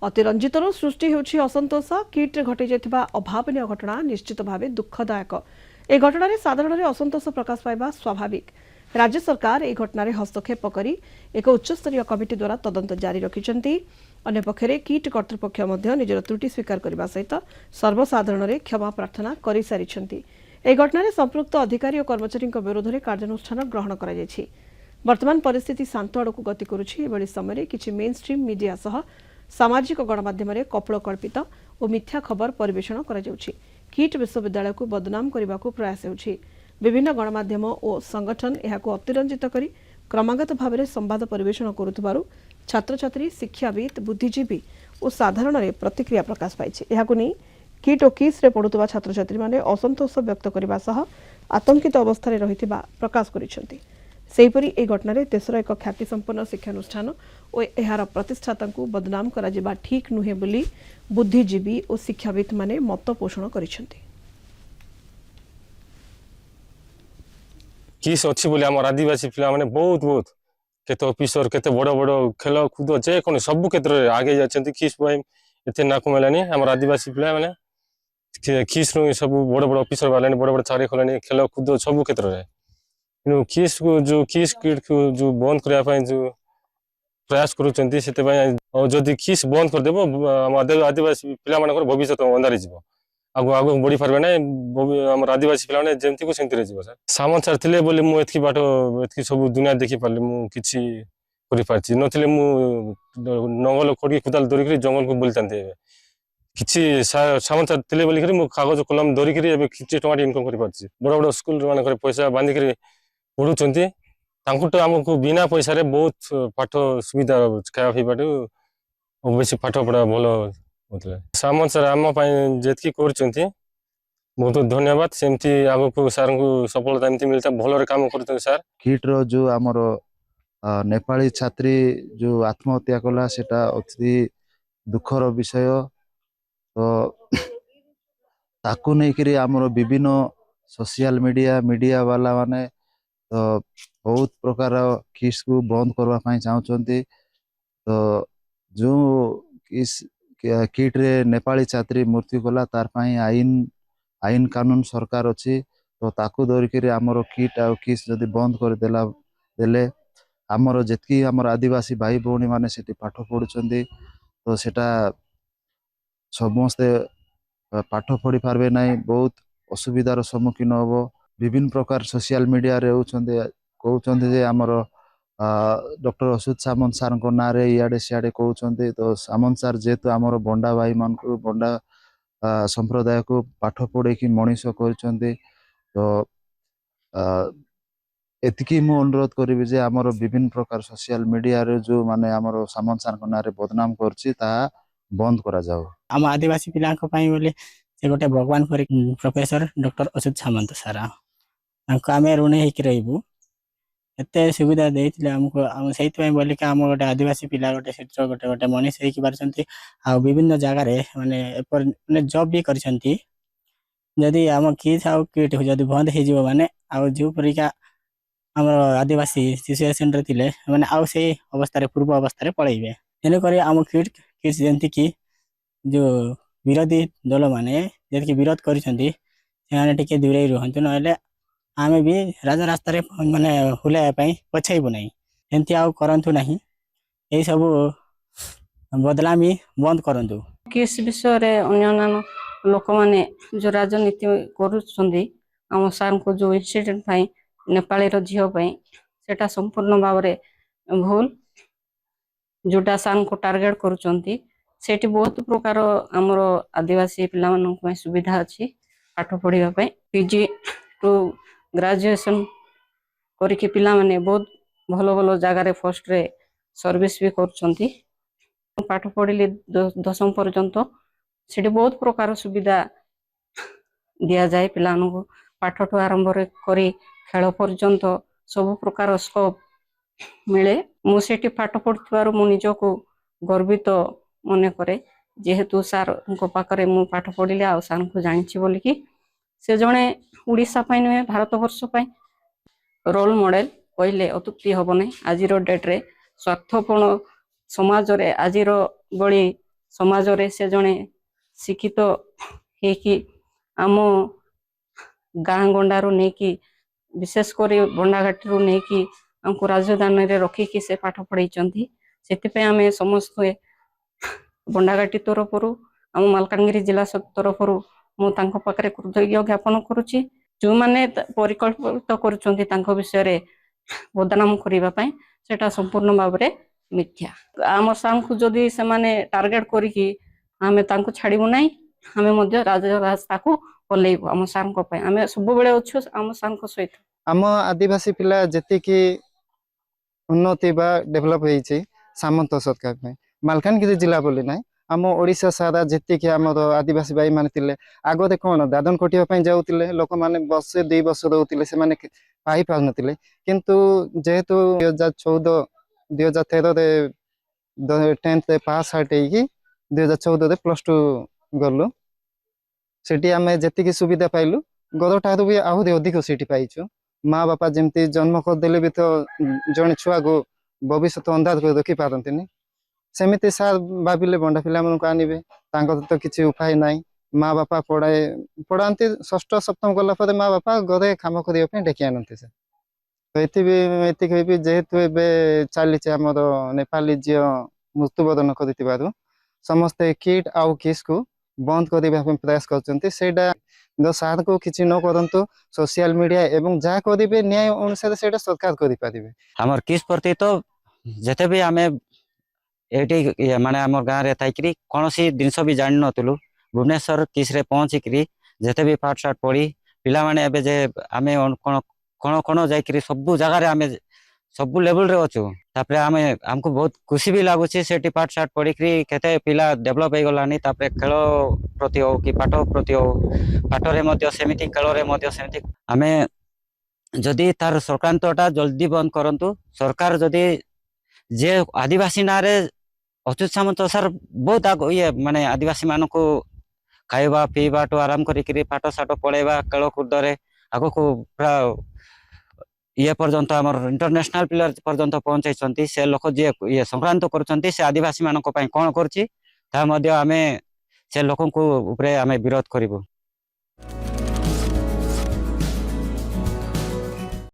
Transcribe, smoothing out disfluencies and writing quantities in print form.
अतिरंजितर सृष्टि होछि असंतोष किट्रे घटी जाइथिबा अभावनीय घटना निश्चित भाव दुखदायक। ए घटना साधारण असंतोष प्रकाश पाइबा स्वाभाविक। राज्य सरकार ए घटना हस्तक्षेप करी एक उच्चस्तरीय कमिटी द्वारा तदंत जारी रखिछन्ति। अन्य पक्षरे किट कर्तृपक्ष मध्य निजर त्रुटि स्वीकार करबा सहित सर्वसाधारण क्षमा प्रार्थना करि सारिछन्ति। ए घटना संपृक्त अधिकारी और कर्मचारी विरोध में कार्यानुष्ठान ग्रहण करा जायछि। वर्तमान परिस्थिति शांत आड़क गति करुछि। एभଳି समय किछि मेन स्ट्रीम मीडिया सह सामाजिक गणमाध्यम कपोलकल्पित और मिथ्या खबर परिवेषण करा जाउछि। किट विश्वविद्यालय को बदनाम करने को प्रयास होछि। विभिन्न गणमाध्यम और संगठन एहाको अतिरंजित करी क्रमागत भाव में संवाद परिवेषण करुथिबारु छात्र छात्री शिक्षाविद बुद्धिजीवी और साधारण प्रतिक्रिया प्रकाश पाइछि। एहाको नै किट और किस रे पढुतबा छात्र छात्री माने असंतोष व्यक्त करबा सह आतंकित अवस्था रे रहिथिबा प्रकाश करिसेंति। सेहीपरि ए घटना देशर एक ख्याति संपन्न शिक्षानुष्ठान और एहार प्रतिष्ठाता को बदनाम करा जिबा ठीक नुहे बोली बुद्धिजीवी और शिक्षाविद माने मत पोषण करिसेंति। किस अच्छी बोली आम आदिवासी पिला माने बहुत बहुत केते ऑफिसर केते बड़ बड़ खेल कूद जे कोन सब क्षेत्र रे आगे जाचंती। किस भाई एते नाक मेलानी आम आदिवासी पिला माने किस नु सब बड़ बड़ ऑफिसर वाले बड़ बड़ चाकरी खलानी खेल कूद सब क्षेत्र रे किस को जो किस किट को जो बंद करया पय जो प्रयास करूचंती सेते पय जदी किस बंद कर देबो आम आदिवासी पिला मानकर भविष्य अंधारी जिवो। आगु आगु बढ़ी पारबे ना आम आदिवासी पिला माने जेमती को सेमती रे जिवो। सर सामंत सर थिले बोले मु एतकी बाट एतकी सब दुनिया देखि पारले मु किछि करि पारछि नथिले मु नंगल कोडी कुदाल दरी करी जंगल को बुलतांते किछि सामंत सर थिले बोली करी मु कागज कलम दरी करी एबे किछि टमाटर इनकम करि पारछि। बड़ बड़ स्कूल मानकर पैसा बांधी करी पढुचंती तांको तो हमको बिना पैसा रे बहुत पाठ सुविधा खाया पीबाटू बेसी पाठ पढ़ा भल होतले। सामंत सर आम जेतकी करचंती बहुत धन्यवाद। सेमती आगो को सर को सफलता एमती मिलता भल काम करते। सर किट रो जो आमर नेपाली छात्री जो आत्महत्या कला सेटा अति दुखर विषय। तो ताकू नहीं करी आमर विभिन्न सोशल मीडिया वाला माने तो बहुत प्रकार किस को बंद करने चाहते। तो जो किट रे नेपाली छात्री मृत्यु कला तार आईन कानून सरकार अच्छी। तो ताकू धरिकी आमर किट आ किस जदि बंद कर देला देले आमर जेतकी आमर आदिवासी भाई भौणी माने सेठी पाठ पढ़ुचंदी तो सेटा समस्ते पाठ पढ़ी पारबे नहीं बहुत असुविधार सम्मुखीन होबो। विभिन्न प्रकार सोशल मीडिया रे कहते जे आमर डॉक्टर अच्युत सामंत सार को ना रे इयाडे सियाडे कहते। तो सामंत सार जेहेतु आमर बंडा भाई मान को बंडा संप्रदाय को पाठ पढ़े कि मनीष करचंती। तो एतिकी मु अनुरोध करी जे आमर विभिन्न प्रकार सोशल मीडिया रे जो माने आमर सामंत सार को ना रे बदनाम करछि ता बंद करा जाओ। आम आदिवासी पिला पई बोले से गोटे भगवान परी प्रोफेसर डॉक्टर अच्युत सामंत सार आम ऋणी होकर रही एत सुविधा देते आमको आम से बोल कि आम गोटे आदिवासी पिला गोटे क्षेत्र गोटे गोटे मनीष हो विभिन्न जगार माने जॉब भी करी आम किस आउ किट जब बंद हो माने जो परिका आम आदिवासी सिचुएसन रे थिले माने आउ से अवस्था पूर्व अवस्था पलैबे। तेणुक आम किट किस जमती कि जो विरोधी दल माने जदि विरोध करिसेंती से टिके दूरे रुहंतु नहले आमे भी राजा रास्ता रे माने हुलाय पई पछैबो नहीं एंती आउ करंतु नहीं ए सब बदलामी बंद करंतु। किस विषय रे अन्यन लोक माने जो राजनीति करूछंदी आम सार को जो इंसिडेंट पई नेपाली रो झियो पई सेटा संपूर्ण भाव रे भूल जोटा सार को टार्गेट करूछंती। सेठी बहुत प्रकार आमर आदिवासी पिला मानन सुविधा अच्छी पाठ पढ़िबा पई पीजी टू ग्रेजुएशन करके पिला माने बहुत भलो भलो जगह रे फर्स्ट रे सर्विस भी करछंती। पाठ पढ़िले 10वीं पर्यंत सेठी बहुत प्रकार सुविधा दिया जाए पिला को पाठ ठू आरंभ करी खेल पर्यंत सब प्रकार स्कोप मिले। मु सेठी पाठ पढ़ुथिबारु मु निजको गर्वित मने करे जेहेतु सार पाखरे मु पाठ पढ़िले आ सार को जानिछि बोली कि से जणे उड़ीसा पई नुहे भारत वर्ष पई रोल मॉडल कहले अतुक्ति हबो नै। आजिरो डेट रे स्वार्थपूर्ण समाज रे आजिरो बळी ସମାଜରେ ସେ ଜଣେ ଶିକ୍ଷିତ ହେଇକି ଆମ ଗାଁ ଗଣ୍ଡାରୁ ନେଇକି ବିଶେଷ କରି ବଣ୍ଡାଘାଟିରୁ ନେଇକି ଆମକୁ ରାଜଧାନୀରେ ରଖିକି ସେ ପାଠ ପଢେଇଛନ୍ତି। ସେଥିପାଇଁ ଆମେ ସମସ୍ତେ ବଣ୍ଡାଘାଟି ତରଫରୁ ଆମ ମାଲକାନଗିରି ଜିଲ୍ଲା ତରଫରୁ ମୁଁ ତାଙ୍କ ପାଖରେ କୃତଜ୍ଞ ଜ୍ଞାପନ କରୁଛି। ଯେଉଁମାନେ ପରିକଳ୍ପିତ କରୁଛନ୍ତି ତାଙ୍କ ବିଷୟରେ ବଦନାମ କରିବା ପାଇଁ, ସେଟା ସମ୍ପୂର୍ଣ୍ଣ ଭାବରେ ମିଥ୍ୟା। ଆମ ସାର୍ଙ୍କୁ ଯଦି ସେମାନେ ଟାର୍ଗେଟ କରିକି ଆମେ ତାଙ୍କୁ ଛାଡିବୁ ନାହିଁ, ଆମେ ମଧ୍ୟ ରାଜରାସ୍ତାକୁ ଓହ୍ଲେଇବୁ ଆମ ସାର୍ଙ୍କ ପାଇଁ। ଆମେ ସବୁବେଳେ ଅଛୁ ଆମ ସାର୍ଙ୍କ ସହିତ। ଆମ ଆଦିବାସୀ ପିଲା ଯେତିକି ଉନ୍ନତି ବା ଡେଭଲପ ହେଇଛି ସାମନ୍ତ ସରକାର ପାଇଁ, ମାଲକାନଗିରି ଜିଲ୍ଲା ବୋଲି ନାହିଁ, ଆମ ଓଡ଼ିଶା ସାରା ଯେତିକି ଆମର ଆଦିବାସୀ ଭାଇ ମାନେ ଥିଲେ, ଆଗରେ କ'ଣ ଦାଦନ ଖଟିବା ପାଇଁ ଯାଉଥିଲେ ଲୋକମାନେ, ବର୍ଷେ 2 ବର୍ଷ ରହୁଥିଲେ, ସେମାନେ ପାଇ ପାରୁନଥିଲେ। କିନ୍ତୁ ଯେହେତୁ 2013ରେ 10th ପାସ୍ ଆଉଟ୍ ହେଇକି 2014ରେ +2 ଗଲୁ। ସେଠି ଆମେ ଯେତିକି ସୁବିଧା ପାଇଲୁ ଗରଠାରୁ ବି ଆହୁରି ଅଧିକ ସେଠି ପାଇଛୁ। ମା ବାପା ଯେମିତି ଜନ୍ମ କରିଦେଲେ ବି ତ ଜଣେ ଛୁଆକୁ ଭବିଷ୍ୟତ ଅନ୍ଧାର କରି ରଖିପାରନ୍ତିନି, ସେମିତି ସାର୍ ଭାବିଲେ ବଣ୍ଡା ପିଲାମାନଙ୍କୁ ଆଣିବେ, ତାଙ୍କର ତ କିଛି ଉପାୟ ନାହିଁ। ମା ବାପା ପଢାନ୍ତି, 6ଠ 7ମ ଗଲା ପରେ ମା ବାପା ଘରେ କାମ କରିବା ପାଇଁ ଡେକି ଆଣନ୍ତି ସାର୍। ତ ଏତିକି ବି ଯେହେତୁ ଏବେ ଚାଲିଛି ଆମର ନେପାଳୀ ଝିଅ ମୃତ୍ୟୁବରଣ କରିଥିବାରୁ ସମସ୍ତେ କିଟ୍ ଆଉ କିସ୍କୁ ବନ୍ଦ କରିବା ପାଇଁ ପ୍ରୟାସ କରୁଛନ୍ତି। ସେଇଟା ସାର୍ଙ୍କୁ କିଛି ନ କରନ୍ତୁ, ସୋସିଆଲ ମିଡିଆ ଏବଂ ଯାହା କରିବେ ନ୍ୟାୟ ଅନୁସାରେ ସେଇଟା ସରକାର କରିପାରିବେ। ଆମର କିସ୍ ପ୍ରତି ତ ଯେତେ ବି ଆମେ ଏଇଠି ମାନେ ଆମର ଗାଁରେ ଥାଇକିରି କୌଣସି ଜିନିଷ ବି ଜାଣିନଥିଲୁ, ଭୁବନେଶ୍ୱର କିସ୍ରେ ପହଞ୍ଚିକିରି ଯେତେ ବି ପାଠ ସାଠ ପଢ଼ି ପିଲାମାନେ ଏବେ ଯେ ଆମେ କ'ଣ ଯାଇକିରି ସବୁ ଜାଗାରେ ଆମେ ସବୁ ଲେଭେଲରେ ଅଛୁ। ତାପରେ ଆମକୁ ବହୁତ ଖୁସି ବି ଲାଗୁଛି ସେଠି ପାଠ ସାଠ ପଢ଼ିକିରି କେତେ ପିଲା ଡେଭଲପ ହେଇଗଲାନି। ତାପରେ ଖେଳ ପ୍ରତି ହଉ କି ପାଠ ପ୍ରତି ହଉ, ପାଠରେ ମଧ୍ୟ ସେମିତି, ଖେଳରେ ମଧ୍ୟ ସେମିତି। ଆମେ ଯଦି ତାର ସଂକ୍ରାନ୍ତଟା ଜଲ୍ଦି ବନ୍ଦ କରନ୍ତୁ। ସରକାର ଯଦି ଯେ ଆଦିବାସୀ ନାଁରେ ଅଚ୍ୟୁତ ସାମନ୍ତ ସାର୍ ବହୁତ ମାନେ ଆଦିବାସୀ ମାନଙ୍କୁ ଖାଇବା ପିଇବାଠୁ ଆରମ୍ଭ କରିକିରି ପାଠ ସାଠ ପଢ଼େଇବା, ଖେଳକୁଦରେ ଆଗକୁ ପୁରା ପର୍ଯ୍ୟନ୍ତ ଆମର ଇଣ୍ଟରନ୍ୟାସନାଲ ପ୍ଲେୟର ପର୍ଯ୍ୟନ୍ତ ପହଞ୍ଚାଇଛନ୍ତି। ସେ ଲୋକ ଯିଏ ସଂକ୍ରାନ୍ତ କରୁଛନ୍ତି, ସେ ଆଦିବାସୀ ମାନଙ୍କ ପାଇଁ କ'ଣ କରୁଛି ତାହା ମଧ୍ୟ ଆମେ ସେ ଲୋକଙ୍କୁ ଉପରେ ଆମେ ବିରୋଧ କରିବୁ।